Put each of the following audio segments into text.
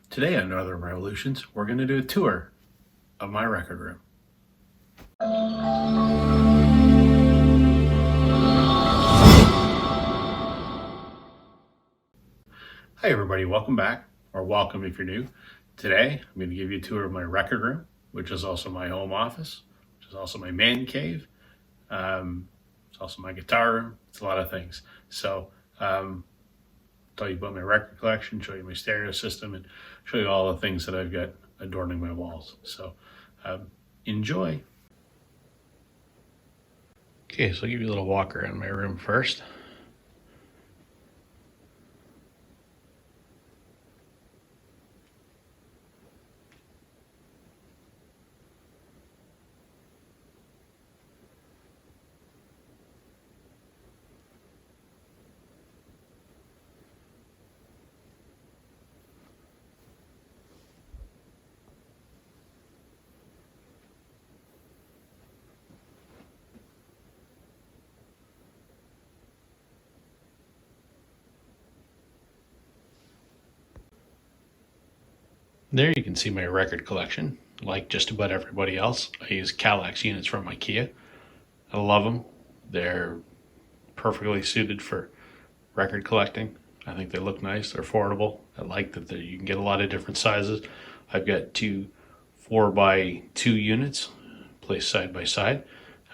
Today on Northern Revolutions, we're going to do a tour of my record room. Hi everybody, welcome back, or welcome if you're new. Today, I'm going to give you a tour of my record room, which is also my home office, which is also my man cave. It's also my guitar room. It's a lot of things. So, tell you about my record collection, show you my stereo system, and show you all the things that I've got adorning my walls. So, enjoy. Okay, so I'll give you a little walk around my room first. There you can see my record collection. Like just about everybody else, I use Kallax units from IKEA. I love them. They're perfectly suited for record collecting. I think they look nice. They're affordable. I like that you can get a lot of different sizes. I've got two 4x2 units placed side by side.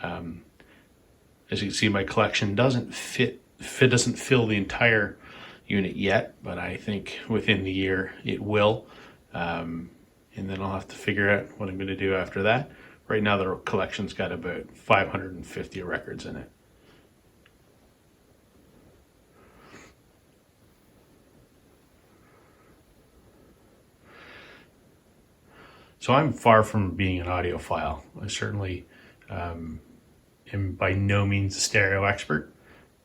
As you can see, my collection doesn't fill the entire unit yet, but I think within the year it will. And then I'll have to figure out what I'm going to do after that. Right now, the collection's got about 550 records in it. So I'm far from being an audiophile. I certainly am by no means a stereo expert.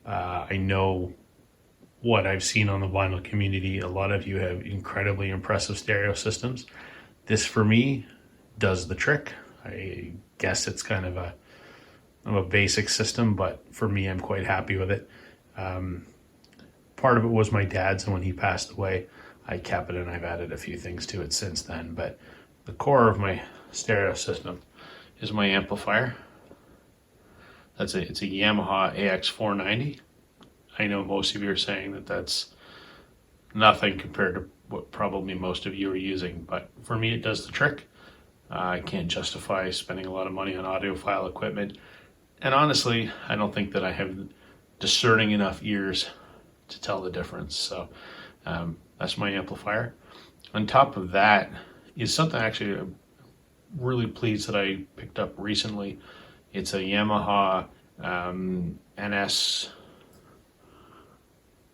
I know what I've seen on the vinyl community. A lot of you have incredibly impressive stereo systems. This, for me, does the trick. I guess it's kind of a basic system, but for me, I'm quite happy with it. Part of it was my dad's, and when he passed away, I kept it, and I've added a few things to it since then. But the core of my stereo system is my amplifier. It's a Yamaha AX490. I know most of you are saying that that's nothing compared to what probably most of you are using, but for me it does the trick. I can't justify spending a lot of money on audiophile equipment, and honestly I don't think that I have discerning enough ears to tell the difference. So that's my amplifier. On top of that is something actually I'm really pleased that I picked up recently. It's a Yamaha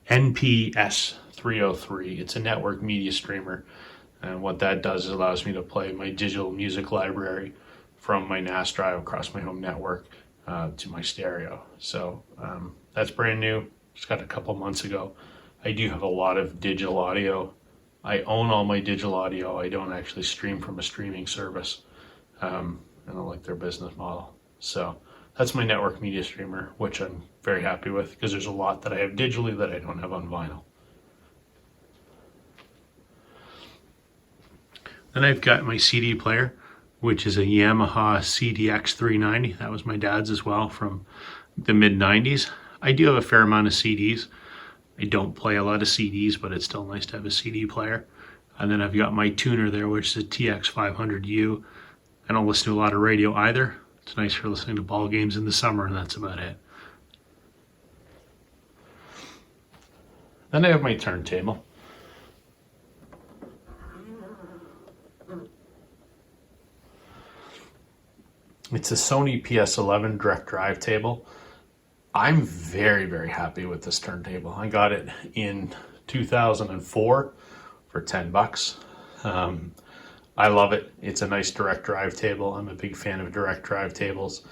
NPS 303. It's a network media streamer, and what that does is allows me to play my digital music library from my NAS drive across my home network to my stereo. So that's brand new. Just got a couple months ago. I do have a lot of digital audio. I own all my digital audio. I don't actually stream from a streaming service. I don't like their business model. So that's my network media streamer, which I'm very happy with because there's a lot that I have digitally that I don't have on vinyl. Then I've got my CD player, which is a Yamaha CDX 390. That was my dad's as well from the mid-90s. I do have a fair amount of CDs. I don't play a lot of CDs, but it's still nice to have a CD player. And then I've got my tuner there, which is a TX500U. I don't listen to a lot of radio either. It's nice for listening to ball games in the summer, and that's about it. Then I have my turntable. It's a Sony PS11 direct drive table. I'm very, very happy with this turntable. I got it in 2004 for $10. I love it. It's a nice direct drive table. I'm a big fan of direct drive tables.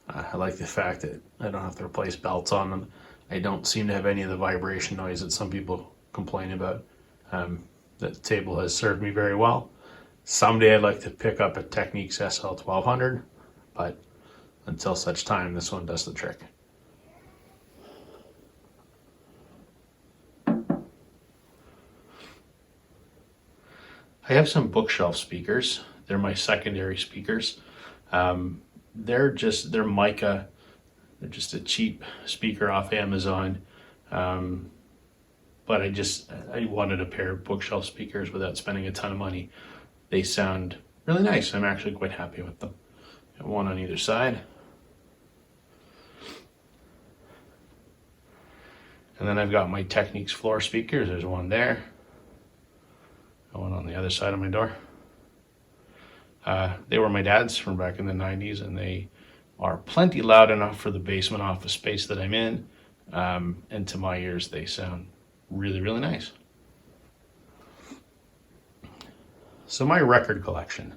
I like the fact that I don't have to replace belts on them. I don't seem to have any of the vibration noise that some people complain about. The table has served me very well. Someday I'd like to pick up a Technics SL1200, but until such time, this one does the trick. I have some bookshelf speakers. They're my secondary speakers. They're mica. They're just a cheap speaker off Amazon. But I wanted a pair of bookshelf speakers without spending a ton of money. They sound really nice. I'm actually quite happy with them. Got one on either side. And then I've got my Techniques floor speakers. There's one there. Got one on the other side of my door. They were my dad's from back in the 90s, and they are plenty loud enough for the basement office space that I'm in. And to my ears, they sound really, really nice. So my record collection,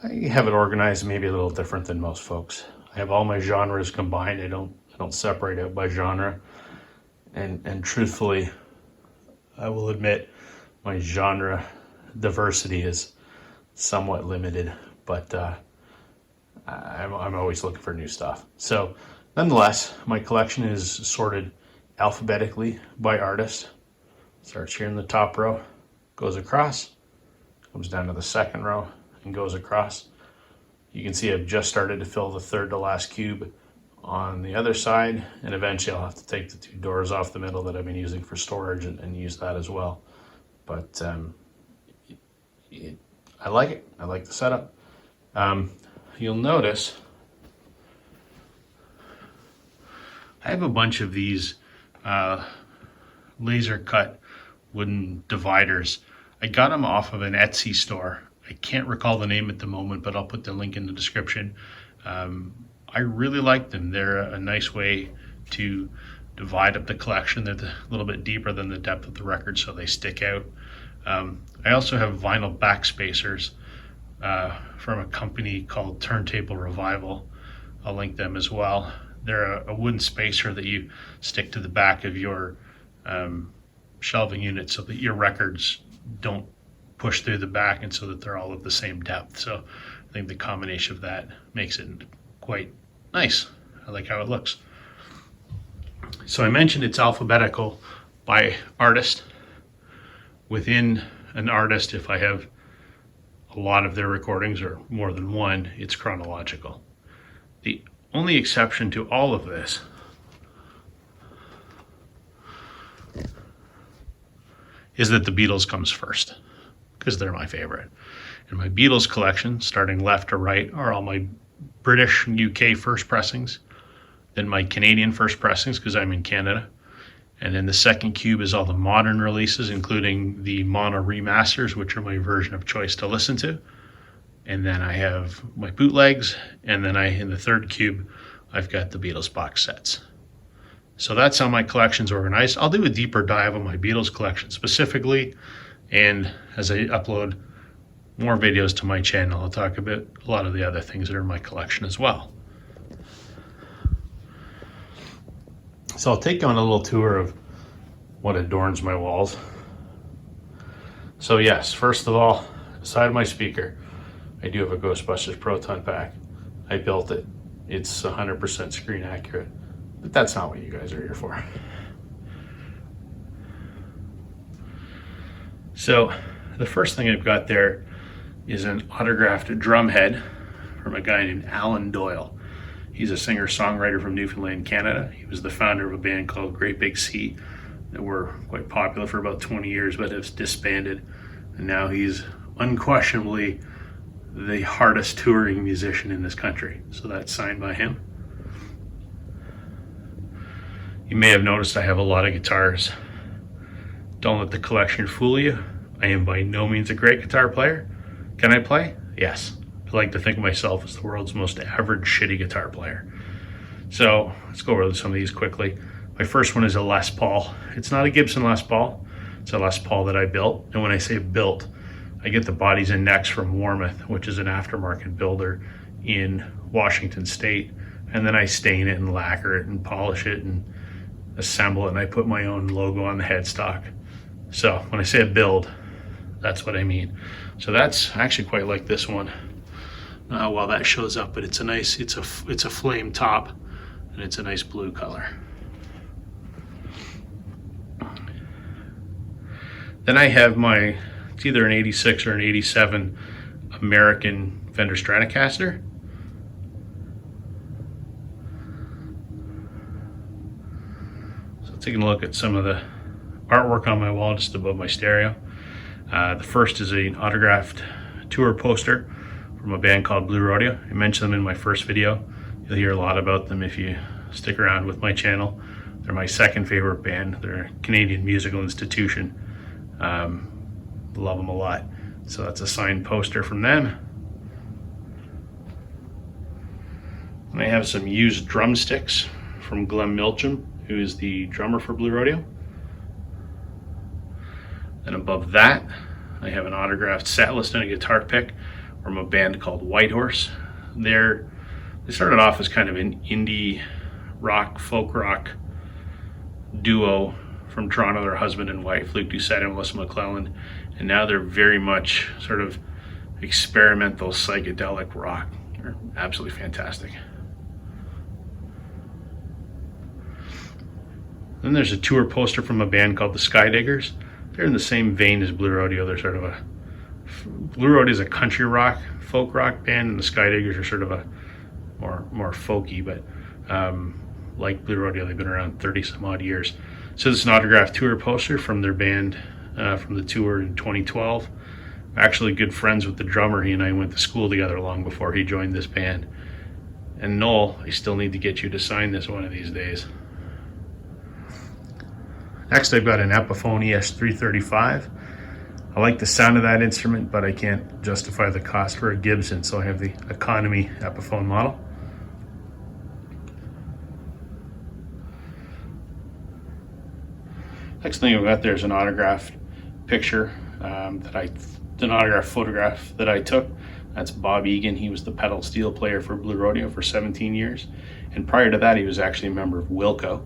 I have it organized maybe a little different than most folks. I have all my genres combined. I don't separate out by genre. And truthfully, I will admit my genre diversity is somewhat limited, but I'm always looking for new stuff. So nonetheless, my collection is sorted alphabetically by artist. Starts here in the top row, goes across, comes down to the second row, and goes across. You can see I've just started to fill the third to last cube on the other side, and eventually I'll have to take the two doors off the middle that I've been using for storage and use that as well. But I like it. I like the setup. You'll notice I have a bunch of these laser cut wooden dividers. I got them off of an Etsy store. I can't recall the name at the moment, but I'll put the link in the description. I really like them. They're a nice way to divide up the collection. They're a little bit deeper than the depth of the record, so they stick out. I also have vinyl backspacers from a company called Turntable Revival. I'll link them as well. They're a wooden spacer that you stick to the back of your shelving unit so that your records don't push through the back and so that they're all of the same depth. So I think the combination of that makes it quite nice. I like how it looks. So I mentioned it's alphabetical by artist. Within an artist, if I have a lot of their recordings or more than one, it's chronological. The only exception to all of this is that the Beatles comes first, because they're my favorite. And my Beatles collection, starting left to right, are all my British and UK first pressings, then my Canadian first pressings, because I'm in Canada. And then the second cube is all the modern releases, including the mono remasters, which are my version of choice to listen to. And then I have my bootlegs, and then in the third cube, I've got the Beatles box sets. So that's how my collection's organized. I'll do a deeper dive on my Beatles collection specifically, and as I upload more videos to my channel, I'll talk about a lot of the other things that are in my collection as well. So I'll take you on a little tour of what adorns my walls. So yes, first of all, beside my speaker, I do have a Ghostbusters Proton pack. I built it. It's 100% screen accurate, but that's not what you guys are here for. So the first thing I've got there is an autographed drum head from a guy named Alan Doyle. He's a singer-songwriter from Newfoundland, Canada. He was the founder of a band called Great Big Sea that were quite popular for about 20 years, but has disbanded. And now he's unquestionably the hardest touring musician in this country. So that's signed by him. You may have noticed I have a lot of guitars. Don't let the collection fool you. I am by no means a great guitar player. Can I play? Yes. I like to think of myself as the world's most average shitty guitar player. So let's go over some of these quickly. My first one is a Les Paul. It's not a Gibson Les Paul. It's a Les Paul that I built. And when I say built, I get the bodies and necks from Warmouth, which is an aftermarket builder in Washington State. And then I stain it and lacquer it and polish it and assemble it. And I put my own logo on the headstock. So when I say a build, that's what I mean. So that's I actually quite like this one. While that shows up, but it's a nice, it's a flame top, and it's a nice blue color. Then I have my It's either an 86 or an 87 American Fender Stratocaster. So taking a look at some of the artwork on my wall just above my stereo. The first is an autographed tour poster from a band called Blue Rodeo. I mentioned them in my first video. You'll hear a lot about them if you stick around with my channel. They're my second favorite band. They're a Canadian musical institution. Love them a lot. So that's a signed poster from them. And I have some used drumsticks from Glenn Milcham, who is the drummer for Blue Rodeo. And above that, I have an autographed set list and a guitar pick from a band called Whitehorse. They started off as kind of an indie rock, folk rock duo from Toronto. They're husband and wife, Luke Doucette and Melissa McClelland. And now they're very much sort of experimental psychedelic rock. They're absolutely fantastic. Then there's a tour poster from a band called the Skydiggers. They're in the same vein as Blue Rodeo. They're sort of Blue Rodeo is a country rock, folk rock band, and the Skydiggers are sort of a more folky, but like Blue Rodeo, they've been around 30 some odd years. So this is an autographed tour poster from their band from the tour in 2012. I'm actually good friends with the drummer. He and I went to school together long before he joined this band. And Noel, I still need to get you to sign this one of these days. Next, I've got an Epiphone ES335. I like the sound of that instrument, but I can't justify the cost for a Gibson, so I have the economy Epiphone model. Next thing I've got there is an autographed picture an autographed photograph that I took. That's Bob Egan. He was the pedal steel player for Blue Rodeo for 17 years. And prior to that, he was actually a member of Wilco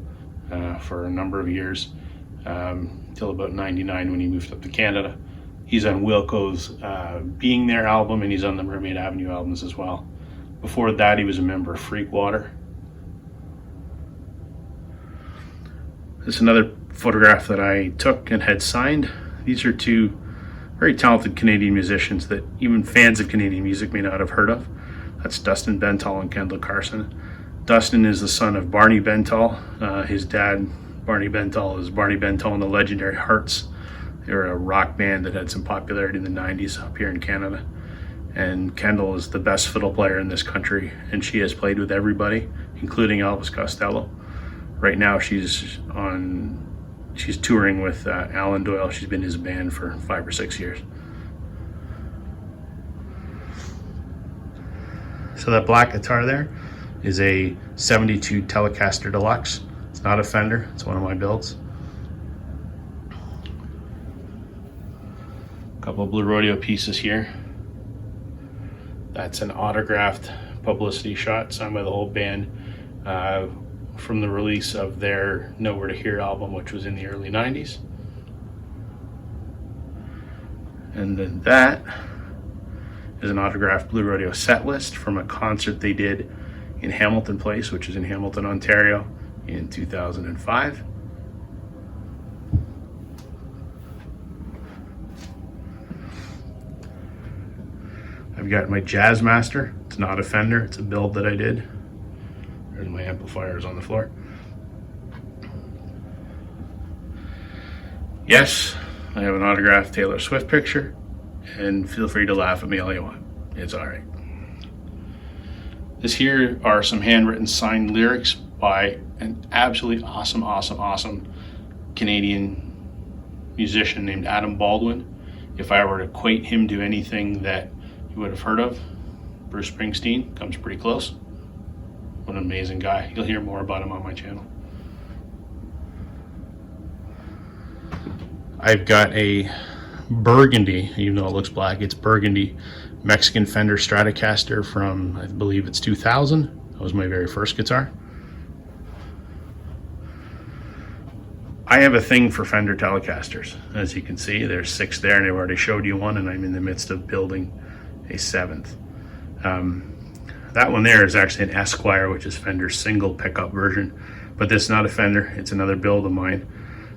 for a number of years. Till about 99 when he moved up to Canada. He's on Wilco's Being There album, and he's on the Mermaid Avenue albums as well. Before that, he was a member of Freakwater. This is another photograph that I took and had signed. These are two very talented Canadian musicians that even fans of Canadian music may not have heard of. That's Dustin Bentall and Kendall Carson. Dustin is the son of Barney Bentall. His dad, Barney Bentall, is Barney Bentall and the legendary Hearts. They were a rock band that had some popularity in the 90s up here in Canada. And Kendall is the best fiddle player in this country, and she has played with everybody, including Elvis Costello. Right now she's touring with Alan Doyle. She's been in his band for 5 or 6 years. So that black guitar there is a 72 Telecaster Deluxe. It's not a Fender, it's one of my builds. A couple of Blue Rodeo pieces here. That's an autographed publicity shot signed by the whole band from the release of their Nowhere to Hear album, which was in the early 90s. And then that is an autographed Blue Rodeo set list from a concert they did in Hamilton Place, which is in Hamilton, Ontario, in 2005. I've got my Jazzmaster. It's not a Fender, it's a build that I did. There's my amplifiers on the floor. Yes, I have an autographed Taylor Swift picture, and feel free to laugh at me all you want. It's all right. This here are some handwritten signed lyrics by an absolutely awesome Canadian musician named Adam Baldwin. If I were to equate him to anything that you would have heard of, Bruce Springsteen comes pretty close. What an amazing guy. You'll hear more about him on my channel. I've got a burgundy, even though it looks black, it's burgundy Mexican Fender Stratocaster from, I believe it's 2000. That was my very first guitar. I have a thing for Fender Telecasters. As you can see, there's 6 there, and I've already showed you one, and I'm in the midst of building a 7th. That one there is actually an Esquire, which is Fender's single pickup version, but this is not a Fender, it's another build of mine.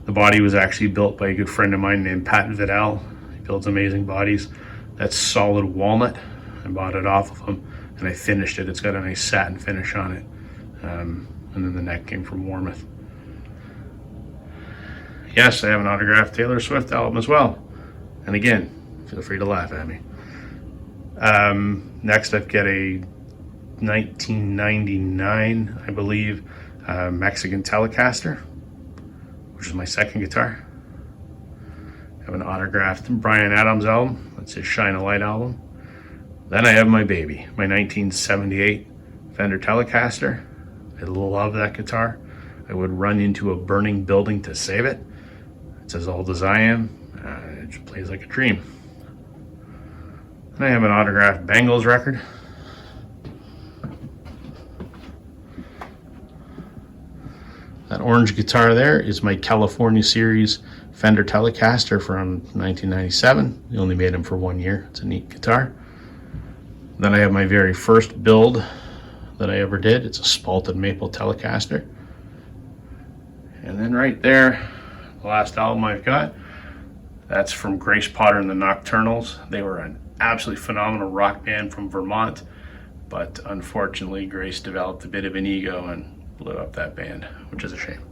The body was actually built by a good friend of mine named Pat Vidal. builds amazing bodies. That's solid walnut. I bought it off of him and I finished it. It's got a nice satin finish on it. And then the neck came from Warmouth. Yes, I have an autographed Taylor Swift album as well. And again, feel free to laugh at me. Next, I've got a 1999, I believe, Mexican Telecaster, which is my second guitar. I have an autographed Bryan Adams album. That's his Shine a Light album. Then I have my baby, my 1978 Fender Telecaster. I love that guitar. I would run into a burning building to save it. It's as old as I am. It just plays like a dream. And I have an autographed Bangles record. That orange guitar there is my California Series Fender Telecaster from 1997. They only made them for 1 year. It's a neat guitar. Then I have my very first build that I ever did. It's a spalted maple Telecaster. And then right there, the last album I've got, that's from Grace Potter and the Nocturnals. They were an absolutely phenomenal rock band from Vermont, but unfortunately Grace developed a bit of an ego and blew up that band, which is a shame.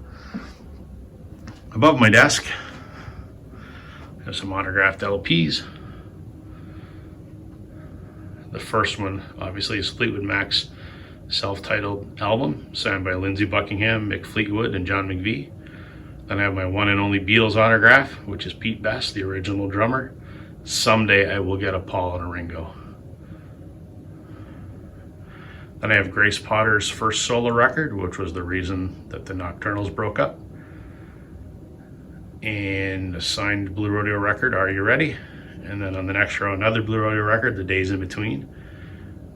Above my desk, I have some autographed LPs. The first one, obviously, is Fleetwood Mac's self-titled album, signed by Lindsey Buckingham, Mick Fleetwood, and John McVie. Then I have my one and only Beatles autograph, which is Pete Best, the original drummer. Someday I will get a Paul and a Ringo. Then I have Grace Potter's first solo record, which was the reason that the Nocturnals broke up. And a signed Blue Rodeo record, Are You Ready? And then on the next row, another Blue Rodeo record, The Days in Between.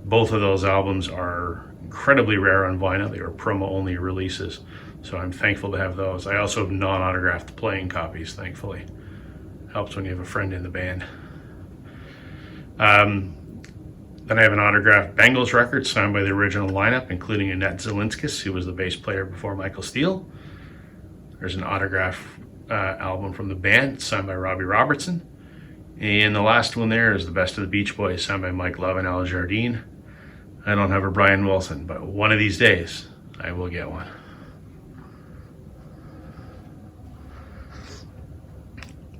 Both of those albums are incredibly rare on vinyl. They were promo-only releases, so I'm thankful to have those. I also have non-autographed playing copies, thankfully. Helps when you have a friend in the band. Then I have an autographed Bangles record signed by the original lineup, including Annette Zelinskis, who was the bass player before Michael Steele. There's an autographed album from the band signed by Robbie Robertson. And the last one there is The Best of the Beach Boys, signed by Mike Love and Al Jardine. I don't have a Brian Wilson, but one of these days, I will get one.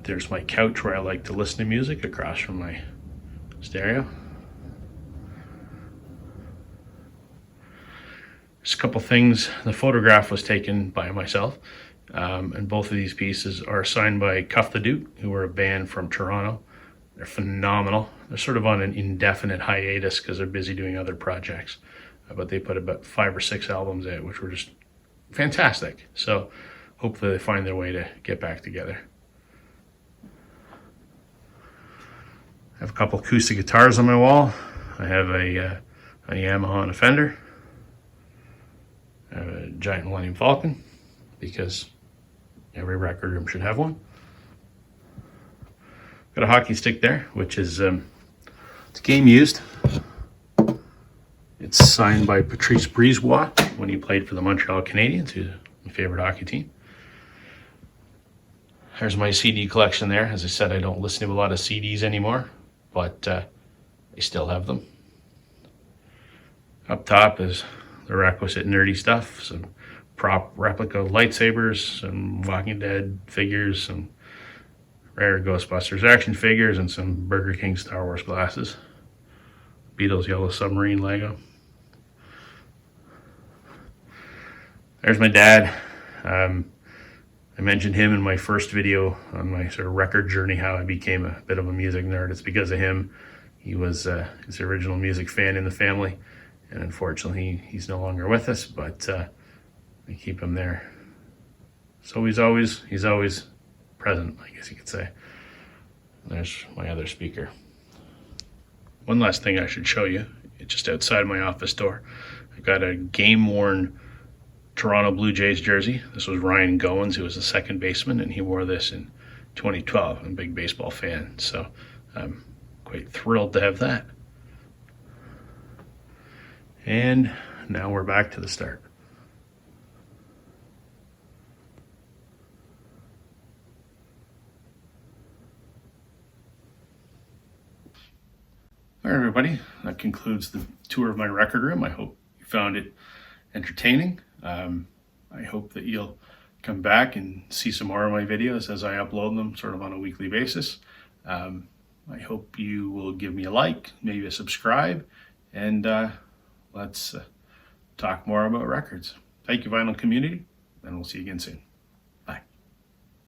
There's my couch where I like to listen to music across from my stereo. Just a couple things. The photograph was taken by myself. And both of these pieces are signed by Cuff the Duke, who are a band from Toronto. They're phenomenal. They're sort of on an indefinite hiatus because they're busy doing other projects. But they put about 5 or 6 albums out, which were just fantastic. So hopefully they find their way to get back together. I have a couple acoustic guitars on my wall. I have a Yamaha and a Fender. I have a giant Millennium Falcon, because every record room should have one. Got a hockey stick there, which is it's game used. It's signed by Patrice Brisebois when he played for the Montreal Canadiens, who's my favorite hockey team. There's my CD collection there. As I said, I don't listen to a lot of CDs anymore, but I still have them. Up top is the requisite nerdy stuff, some prop replica lightsabers, some Walking Dead figures, some rare Ghostbusters action figures, and some Burger King Star Wars glasses. Beatles Yellow Submarine Lego. There's my dad. I mentioned him in my first video on my sort of record journey, how I became a bit of a music nerd. It's because of him. He was his original music fan in the family, and unfortunately he's no longer with us, but I keep him there. So he's always present, I guess you could say. There's my other speaker. One last thing I should show you, it's just outside my office door. I've got a game-worn Toronto Blue Jays jersey. This was Ryan Goins, who was the second baseman, and he wore this in 2012. I'm a big baseball fan, so I'm quite thrilled to have that. And now we're back to the start. All right, everybody, that concludes the tour of my record room. I hope you found it entertaining. I hope that you'll come back and see some more of my videos as I upload them sort of on a weekly basis. I hope you will give me a like, maybe a subscribe, and let's talk more about records. Thank you, Vinyl Community, and we'll see you again soon.